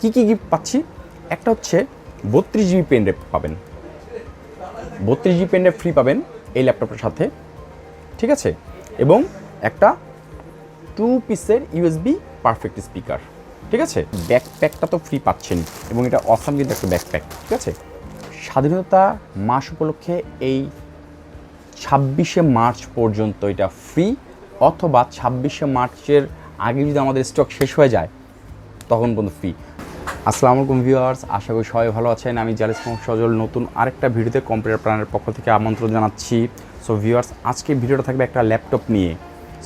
কি গিফট পাচ্ছি, একটা হচ্ছে 32 জিবি পেন ড্রাইভ পাবেন, 32 জিবি পেন ড্রাইভ ফ্রি পাবেন এই ল্যাপটপের সাথে, ঠিক আছে, এবং একটা 2 পিসের ইউএসবি পারফেক্ট স্পিকার, ঠিক আছে। ব্যাকপ্যাকটা তো ফ্রি পাচ্ছেন এবং এটা অসাম কিন্তু একটা ব্যাকপ্যাক, ঠিক আছে। স্বাধীনতা মাস উপলক্ষে এই 26শে মার্চ পর্যন্ত এটা ফ্রি, অথবা 26শে মার্চের আগে যদি আমাদের স্টক শেষ হয়ে যায় তখন পর্যন্ত ফ্রি। আসসালামু আলাইকুম ভিউয়ার্স, আশা করি সবাই ভালো আছেন। আমি জালিস মোহাম্মদ সজল নতুন আরেকটা ভিডিওতে কম্পিউটার প্ল্যানের পক্ষ থেকে আমন্ত্রণ জানাচ্ছি। সো ভিউয়ার্স, আজকে ভিডিওটা থাকবে একটা ল্যাপটপ নিয়ে।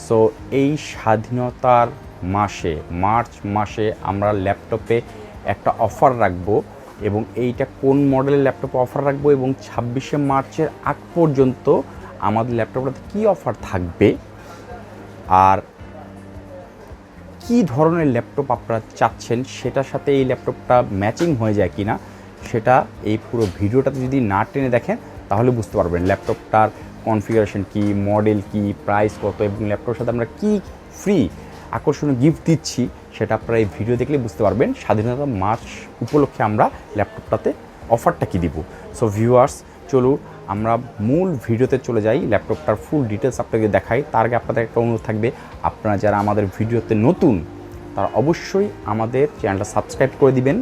সো এই স্বাধীনতার মাসে, মার্চ মাসে আমরা ল্যাপটপে একটা অফার রাখবো, এবং এইটা কোন মডেলের ল্যাপটপে অফার রাখবো এবং 26শে মার্চের আগ পর্যন্ত আমাদের ল্যাপটপটাতে কী অফার থাকবে, আর কী ধরনের ল্যাপটপ আপনারা চাচ্ছেন সেটার সাথে এই ল্যাপটপটা ম্যাচিং হয়ে যায় কি না, সেটা এই পুরো ভিডিওটাতে যদি না টেনে দেখেন তাহলে বুঝতে পারবেন ল্যাপটপটার কনফিগারেশন কি, মডেল কি, প্রাইস কত, এবং ল্যাপটপের সাথে আমরা কি ফ্রি আকর্ষণীয় গিফট দিচ্ছি সেটা আপনারা এই ভিডিও দেখলে বুঝতে পারবেন। স্বাধীনতা মাস উপলক্ষে আমরা ল্যাপটপটাতে অফারটা কী দিব। সো ভিউয়ার্স, চলুন আমরা মূল ভিডিওতে চলে যাই, ল্যাপটপটার ফুল ডিটেলস আপনাকে দেখাই। তার আগে আপনাদের একটা অনুরোধ থাকবে, আপনারা যারা আমাদের ভিডিওতে নতুন তারা অবশ্যই আমাদের চ্যানেলটা সাবস্ক্রাইব করে দিবেন,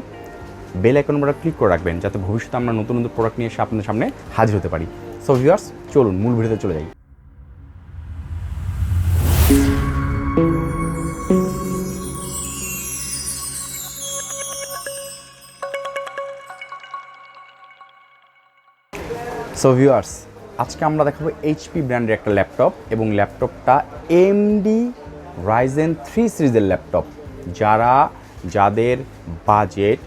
বেল আইকন বাটন ক্লিক করে রাখবেন, যাতে ভবিষ্যতে আমরা নতুন নতুন প্রোডাক্ট নিয়ে এসে আপনাদের সামনে হাজির হতে পারি। সো ভিউয়ার্স, চলুন মূল ভিডিওতে চলে যাই। সো ভিউয়ার্স, আজকে আমরা দেখাবো এইচপি ব্র্যান্ডের একটা ল্যাপটপ, এবং ল্যাপটপটা AMD Ryzen 3 সিরিজের ল্যাপটপ। যাদের বাজেট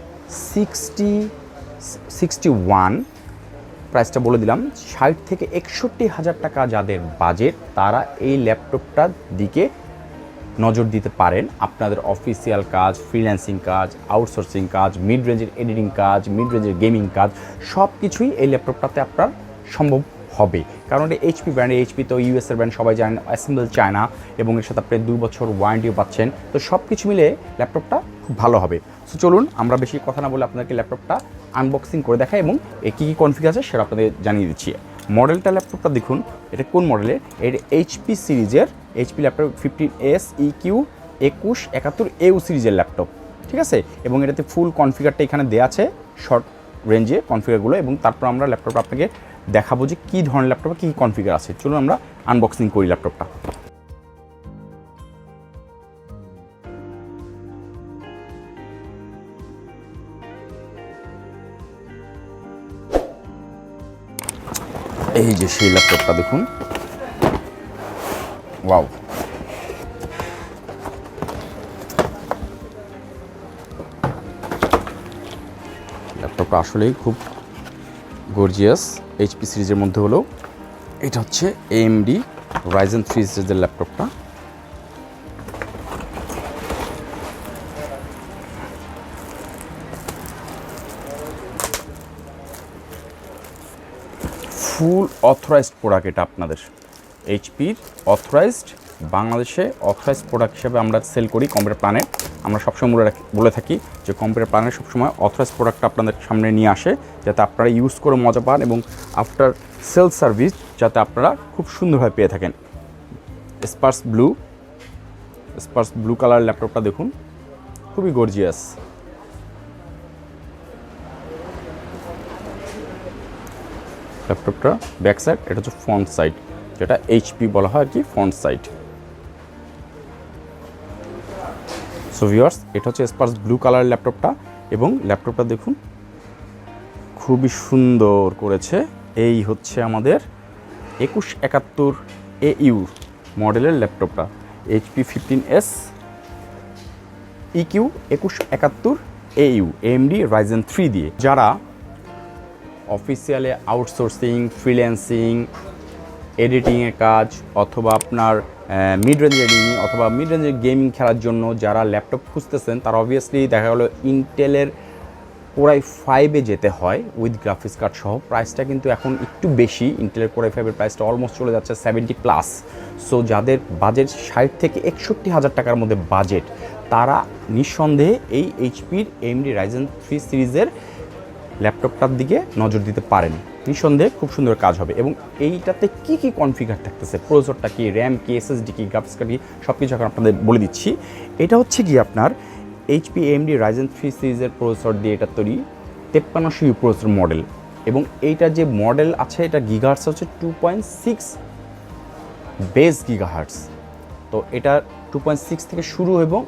61, প্রাইসটা বলে দিলাম, 60 থেকে 61,000 টাকা যাদের বাজেট, তারা এই ল্যাপটপটার দিকে নজর দিতে পারেন। আপনাদের অফিসিয়াল কাজ, ফ্রিল্যান্সিং কাজ, আউটসোর্সিং কাজ, মিড রেঞ্জের এডিটিং কাজ, মিড রেঞ্জের গেমিং কাজ, সব কিছুই এই ল্যাপটপটাতে আপনার সম্ভব হবে। কারণ এটা এইচপি ব্র্যান্ড, এইচপি তো ইউএসের ব্র্যান্ড, সবাই জানেন, অ্যাসেম্বল চায়না, এবং এর সাথে আপনি 2 বছর ওয়ারেন্টিও পাচ্ছেন। তো সব কিছু মিলে ল্যাপটপটা খুব ভালো হবে। সো চলুন আমরা বেশি কথা না বলে আপনাদেরকে ল্যাপটপটা আনবক্সিং করে দেখাই, এবং কী কী কনফিগার আছে সেটা আপনাদের জানিয়ে দিচ্ছি। মডেলটা ল্যাপটপটা দেখুন, এটা কোন মডেলের, এটা এইচপি সিরিজের, এইচপি ল্যাপটপ 15s-eq2171AU সিরিজের ল্যাপটপ, ঠিক আছে। এবং এটাতে ফুল কনফিগারটা এখানে দেওয়া আছে, শর্ট রেঞ্জে কনফিগারগুলো, এবং তারপর আমরা ল্যাপটপটা আপনাকে দেখাবো যে কী ধরনের ল্যাপটপে কী কনফিগার আছে। চলুন আমরা আনবক্সিং করি ল্যাপটপটা। এই যে সেই ল্যাপটপটা দেখুন, ওয়াও, ল্যাপটপটা আসলেই খুব গর্জিয়াস। এইচপি সিরিজের মধ্যে হলো এটা হচ্ছে AMD Ryzen 3 সিরিজের ল্যাপটপটা। ফুল অথরাইজড প্রোডাক্ট, এটা আপনাদের এইচপির অথরাইজড, বাংলাদেশে অথরাইজড প্রোডাক্ট হিসেবে আমরা সেল করি কম্পিউটার প্ল্যানে। আমরা সবসময় বলে থাকি যে কম্পিউটার প্ল্যানে সবসময় অথরাইজড প্রোডাক্টটা আপনাদের সামনে নিয়ে আসে, যাতে আপনারা ইউজ করে মজা পান, এবং আফটার সেল সার্ভিস যাতে আপনারা খুব সুন্দরভাবে পেয়ে থাকেন। স্পার্স ব্লু কালার ল্যাপটপটা দেখুন, খুবই গর্জিয়াস। ল্যাপটপটা ব্যাক সাইড, এটা হচ্ছে ফ্রন্ট সাইড, যেটা এইচপি বলা হয় আর কি, ফ্রন্ট সাইড। সো ভিউয়ার্স, এটা হচ্ছে স্পার্স ব্লু কালার ল্যাপটপটা, এবং ল্যাপটপটা দেখুন খুবই সুন্দর করেছে। এই হচ্ছে আমাদের 2171AU মডেলের ল্যাপটপটা, HP 15s-eq2171AU AMD Ryzen 3 দিয়ে। যারা অফিসিয়ালে আউটসোর্সিং, ফ্রিল্যান্সিং, এডিটিংয়ের কাজ, অথবা আপনার মিড রেঞ্জ এডিটিং, অথবা মিড রেঞ্জের গেমিং খেলার জন্য যারা ল্যাপটপ খুঁজতেছেন, তারা অবভিয়াসলি দেখা গেলো ইন্টেলের কোরাই 5-এ যেতে হয় উইথ গ্রাফিক্স কার্ড সহ। প্রাইসটা কিন্তু এখন একটু বেশি, ইন্টেলের কোরাই 5-এর প্রাইসটা অলমোস্ট চলে যাচ্ছে 70+। সো যাদের বাজেট 60 থেকে 61,000 টাকার মধ্যে বাজেট, তারা নিঃসন্দেহে এই এইচপির AMD Ryzen 3 সিরিজের ল্যাপটপটার দিকে নজর দিতে পারেন। নিঃসন্দেহে খুব সুন্দর কাজ হবে। এবং এইটাতে কি কি কনফিগার থাকতেছে, প্রসেসরটা কি, র্যাম কি, SSD কি, গ্রাফিক্স কার্ড কি, সব কিছু এখন আপনাদের বলে দিচ্ছি। এটা হচ্ছে কি আপনার HP AMD Ryzen 3 সিরিজের প্রসেসর দিয়ে এটা তৈরি 5300U প্রসেসর মডেল। এবং এইটা যে মডেল আছে এটা গিগাহার্টস হচ্ছে 2.6 বেস গিগাহার্টস। তো এটা 2.6 থেকে শুরু এবং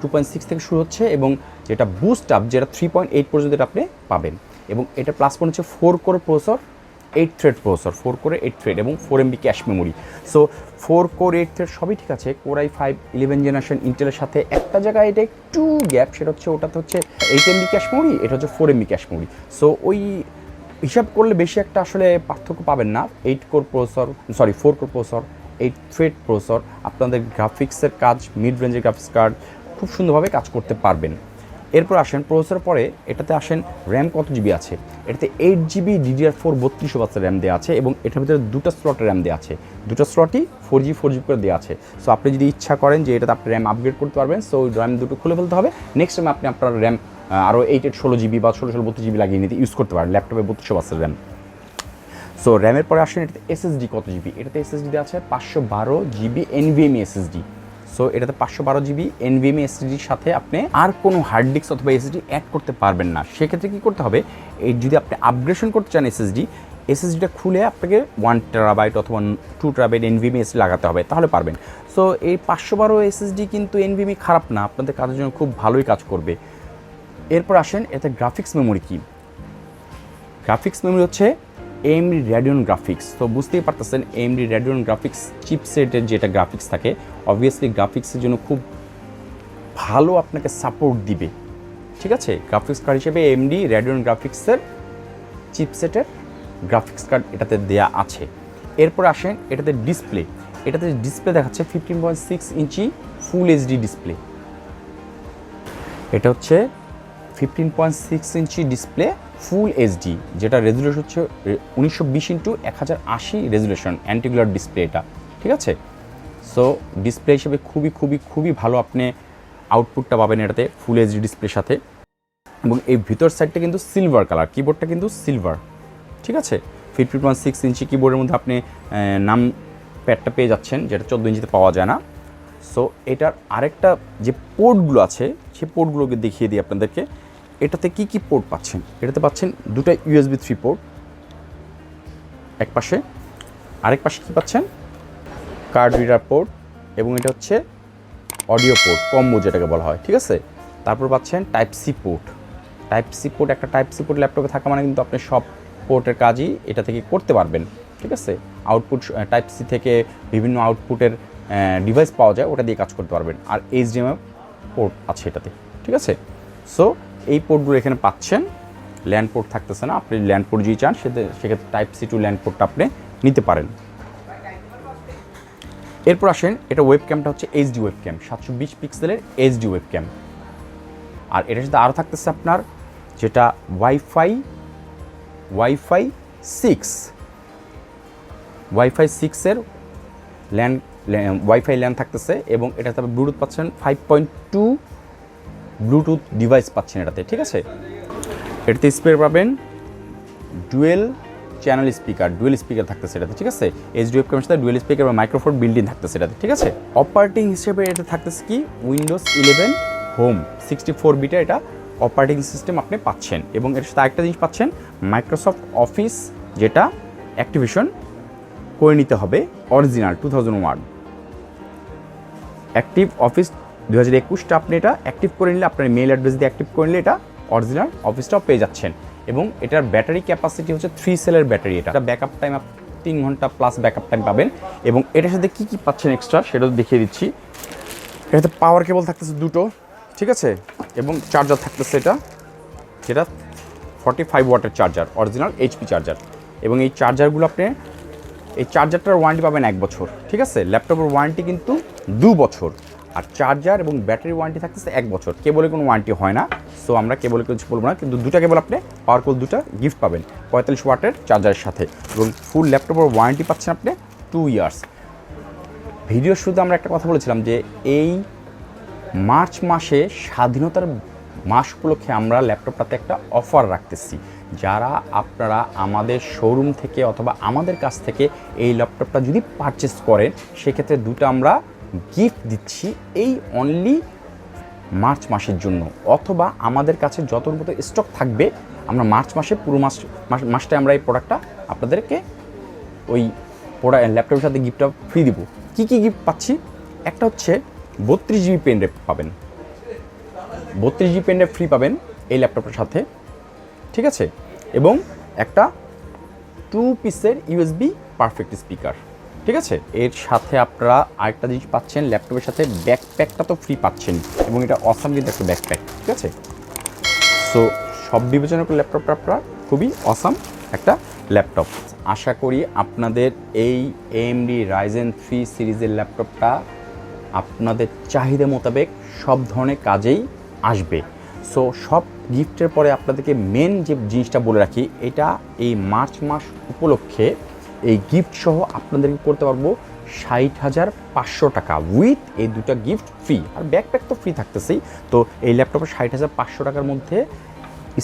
2.6 থেকে শুরু হচ্ছে, এবং যেটা বুস্ট আপ যেটা 3.8 পর্যন্ত এটা আপনি পাবেন। এবং এটা প্লাস পয়েন্ট হচ্ছে 4 কোর প্রসেসর, 8 থ্রেড প্রসেসর, 4 কোরে 8 থ্রেড এবং 4 MB cache memory. So 4 core 8 thread সবই ঠিক আছে। কোর i5 11 জেনারেশন ইন্টেলের সাথে একটা জায়গায় এটা একটু গ্যাপ, সেটা হচ্ছে ওটাতে হচ্ছে 8 MB ক্যাশ মেমোরি, এটা হচ্ছে 4 MB ক্যাশ মেমোরি। সো ওই হিসাব করলে বেশি একটা আসলে পার্থক্য পাবেন না। 8 core processor, 4 core processor, 8 thread processor, আপনাদের গ্রাফিক্সের কাজ, মিড রেঞ্জের গ্রাফিক্স কার্ড খুব সুন্দরভাবে কাজ করতে পারবেন। এরপর আসেন প্রসেসর পরে এটাতে আসেন র্যাম কত জিবি আছে। এটাতে 8GB DDR4 3200 বাসের র্যাম দেওয়া আছে, এবং এটার ভিতরে দুটো স্লটের র্যাম দেওয়া আছে, দুটো স্লটই 4GB করে দেওয়া আছে। সো আপনি যদি ইচ্ছা করেন যে এটাতে আপনি র্যাম আপগ্রেড করতে পারবেন, সো ওই র্যাম দুটো খুলে ফেলতে হবে। নেক্সট টাইম আপনি আপনার র্যাম আরও 16GB বা 32GB লাগিয়ে নিতে ইউজ করতে পারেন ল্যাপটপে 3200 বাসের র্যাম। সো র্যামের পরে আসেন এটাতে SSD কত জিবি। এটাতে SSD দেওয়া আছে 512GB NVMe SSD। সো এটাতে 512GB NVMe SSDর সাথে আপনি আর কোনো হার্ড ডিস্ক অথবা SSD অ্যাড করতে পারবেন না। সেক্ষেত্রে কী করতে হবে, এই যদি আপনি আপগ্রেডেশন করতে চান SSDটা খুলে আপনাকে 1TB অথবা 2TB NVMe SSD লাগাতে হবে, তাহলে পারবেন। সো এই 512 SSD কিন্তু NVMe খারাপ না, আপনাদের কাজের জন্য খুব ভালোই কাজ করবে। এরপর আসেন এতে গ্রাফিক্স মেমোরি কি। গ্রাফিক্স মেমোরি হচ্ছে AMD Radeon Graphics। তো বুঝতেই পারতেছেন AMD Radeon Graphics চিপসেটের যেটা গ্রাফিক্স থাকে, অবভিয়াসলি গ্রাফিক্সের জন্য খুব ভালো আপনাকে সাপোর্ট দিবে। ঠিক আছে, গ্রাফিক্স কার্ড হিসেবে AMD Radeon Graphics-এর চিপসেটের গ্রাফিক্স কার্ড এটাতে দেয়া আছে। এরপর আসেন এটাতে ডিসপ্লে দেখাচ্ছে 15.6 ইঞ্চি ফুল HD ডিসপ্লে। এটা হচ্ছে 15.6 ইঞ্চি ডিসপ্লে ফুল HD, যেটা রেজুলেশন হচ্ছে 1920x1080 রেজুলেশন অ্যান্টিগুলার ডিসপ্লে এটা। ঠিক আছে, সো ডিসপ্লে হিসেবে খুবই ভালো আপনি আউটপুটটা পাবেন এটাতে ফুল HD ডিসপ্লের সাথে। এবং এই ভিতর সাইডটা কিন্তু সিলভার কালার, কিবোর্ডটা কিন্তু সিলভার। ঠিক আছে, 15.6 ইঞ্চি কিবোর্ডের মধ্যে আপনি নাম প্যাডটা পেয়ে যাচ্ছেন, যেটা 14 ইঞ্চিতে পাওয়া যায় না। সো এটার আরেকটা যে পোর্টগুলো আছে সেই পোর্টগুলোকে দেখিয়ে দিই আপনাদেরকে। এটাতে কি পোর্ট পাচ্ছেন, এটাতে পাচ্ছেন দুটো USB 3 পোর্ট এক পাশে, আরেক পাশে কী পাচ্ছেন, কার্ড রিডার পোর্ট, এবং এটা হচ্ছে অডিও পোর্ট কম্বো যেটাকে বলা হয়। ঠিক আছে, তারপর পাচ্ছেন টাইপ সি পোর্ট। একটা টাইপ সি পোর্ট ল্যাপটপে থাকা মানে কিন্তু আপনি সব পোর্টের কাজই এটা থেকে করতে পারবেন। ঠিক আছে, আউটপুট টাইপ সি থেকে বিভিন্ন আউটপুটের ডিভাইস পাওয়া যায়, ওটা দিয়ে কাজ করতে পারবেন। আর HDMI পোর্ট আছে এটাতে। ঠিক আছে, সো এই পোর্টগুলো এখানে পাচ্ছেন। ল্যান্ড পোর্ট থাকতেছে না, আপনি ল্যান্ড পোর্ট যদি চান সেক্ষেত্রে টাইপ সি টু ল্যান্ড পোর্টটা আপনি নিতে পারেন। এরপর আসেন এটা ওয়েবক্যামটা হচ্ছে HD ওয়েবক্যাম, 720 পিক্সেলের HD ওয়েবক্যাম। আর এটার সাথে আরও থাকতেছে আপনার যেটা ওয়াইফাই 6 এর ওয়াইফাই ল্যান থাকতেছে, এবং এটাতে ব্লুটুথ পাচ্ছেন 5.2 ব্লুটুথ ডিভাইস পাচ্ছেন এটাতে। ঠিক আছে, এটাতে স্পিকার পাবেন ডুয়েল চ্যানেল স্পিকার থাকতেছে এটাতে। ঠিক আছে, HD ওয়েবক্যামের সাথে ডুয়েল স্পিকার বা মাইক্রোফোন বিল্ডিং থাকতেছে এটাতে। ঠিক আছে, অপারেটিং হিসেবে এটা থাকতেছে কি উইন্ডোজ 11 হোম 64 বিটা এটা অপারেটিং সিস্টেম আপনি পাচ্ছেন। এবং এর সাথে আরেকটা জিনিস পাচ্ছেন মাইক্রোসফট অফিস, যেটা অ্যাক্টিভেশন করে নিতে হবে অরিজিনাল 2001 অ্যাক্টিভ অফিস 2021টা আপনি এটা অ্যাক্টিভ করে নিলে, আপনার মেল অ্যাড্রেস দিয়ে অ্যাক্টিভ করে নিলে এটা অরিজিনাল অফিসটাও পেয়ে যাচ্ছেন। এবং এটার ব্যাটারি ক্যাপাসিটি হচ্ছে 3 সেলের ব্যাটারি। এটা ব্যাকআপ টাইম 3 ঘন্টা প্লাস ব্যাকআপ টাইম পাবেন। এবং এটার সাথে কী পাচ্ছেন এক্সট্রা সেটাও দেখিয়ে দিচ্ছি। এটাতে পাওয়ার কেবল থাকতেছে দুটো। ঠিক আছে, এবং চার্জার থাকতেছে যেটা 45 ওয়াটের চার্জার, অরিজিনাল HP চার্জার। এবং এই চার্জারগুলো আপনি এই চার্জারটার ওয়ারেন্টি পাবেন 1 বছর। ঠিক আছে, ল্যাপটপের ওয়ারেন্টি কিন্তু 2 বছর, আর চার্জার এবং ব্যাটারি ওয়ারেন্টি থাকতেছে 1 বছর। কেবলে কোনো ওয়ারেন্টি হয় না, সো আমরা কেবলে কিছু বলবো না, কিন্তু দুটা কেবল আপনি পাওয়ার কেবল দুটা গিফট পাবেন 45 ওয়াটের চার্জারের সাথে। এবং ফুল ল্যাপটপের ওয়ারেন্টি পাচ্ছেন আপনি 2 ইয়ার্স। ভিডিওর শুরুতে আমরা একটা কথা বলেছিলাম যে এই মার্চ মাসে স্বাধীনতার মাস উপলক্ষে আমরা ল্যাপটপটাতে একটা অফার রাখতেছি। যারা আপনারা আমাদের শোরুম থেকে অথবা আমাদের কাছ থেকে এই ল্যাপটপটা যদি পারচেস করেন, সেক্ষেত্রে দুটো আমরা গিফট দিচ্ছি এই অনলি মার্চ মাসের জন্য। অথবা আমাদের কাছে যত মতো স্টক থাকবে, আমরা মার্চ মাসে পুরো মাসটায় আমরা এই প্রোডাক্টটা আপনাদেরকে ওই ল্যাপটপের সাথে গিফটটা ফ্রি দিব। কী কী গিফট পাচ্ছি? একটা হচ্ছে 32 জিবি পেন ড্রাইভ পাবেন, 32 জিবি পেন ড্রাইভ ফ্রি পাবেন এই ল্যাপটপের সাথে, ঠিক আছে। এবং একটা 2 পিসের ইউএসবি পারফেক্ট স্পিকার, ঠিক আছে। এর সাথে আপনারা আরেকটা জিনিস পাচ্ছেন, ল্যাপটপের সাথে ব্যাকপ্যাকটা তো ফ্রি পাচ্ছেন, এবং এটা অসাম কিন্তু একটা ব্যাকপ্যাক, ঠিক আছে। সো সব বিবেচনা করে ল্যাপটপটা আপনারা খুবই অসাম একটা ল্যাপটপ। আশা করি আপনাদের এই AMD Ryzen 3 সিরিজের ল্যাপটপটা আপনাদের চাহিদা মোতাবেক সব ধরনের কাজেই আসবে। সো সব গিফটের পরে আপনাদেরকে মেন যে জিনিসটা বলে রাখি, এটা এই মার্চ মাস উপলক্ষে এই গিফট সহ আপনাদেরকে করতে পারবো 60,500 টাকা উইথ এই দুটা গিফট ফ্রি, আর ব্যাকপ্যাক তো ফ্রি থাকতেছেই। তো এই ল্যাপটপে 60,500 টাকার মধ্যে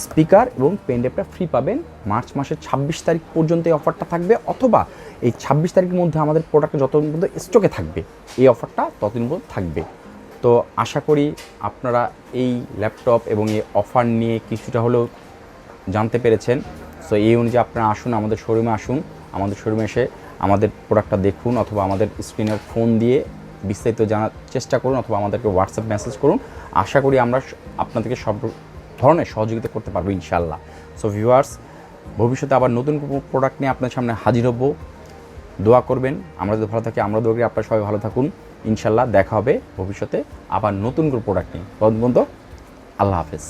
স্পিকার এবং পেন ড্রাইভটা ফ্রি পাবেন। মার্চ মাসের 26 তারিখ পর্যন্ত এই অফারটা থাকবে, অথবা এই 26 তারিখের মধ্যে আমাদের প্রোডাক্ট যতদিন পর্যন্ত স্টকে থাকবে এই অফারটা ততদিন পর্যন্ত থাকবে। তো আশা করি আপনারা এই ল্যাপটপ এবং এই অফার নিয়ে কিছুটা হলেও জানতে পেরেছেন। সো এই অনুযায়ী আপনারা আসুন, আমাদের শোরুমে আসুন, আমাদের শোরুমে এসে আমাদের প্রোডাক্টটা দেখুন, অথবা আমাদের স্ক্রিনের ফোন দিয়ে বিস্তারিত জানার চেষ্টা করুন, অথবা আমাদেরকে হোয়াটসঅ্যাপ মেসেজ করুন। আশা করি আমরা আপনাদেরকে সব ধরনের সহযোগিতা করতে পারবো ইনশাল্লাহ। সো ভিউয়ার্স, ভবিষ্যতে আবার নতুন প্রোডাক্ট নিয়ে আপনার সামনে হাজির হব। দোয়া করবেন, আমরা যদি ভালো থাকি, আমরা দোয়া করি আপনারা সবাই ভালো থাকুন। ইনশাল্লাহ দেখা হবে ভবিষ্যতে আবার নতুন করে প্রোডাক্ট নিয়ে। ততক্ষণ পর্যন্ত আল্লাহ হাফেজ।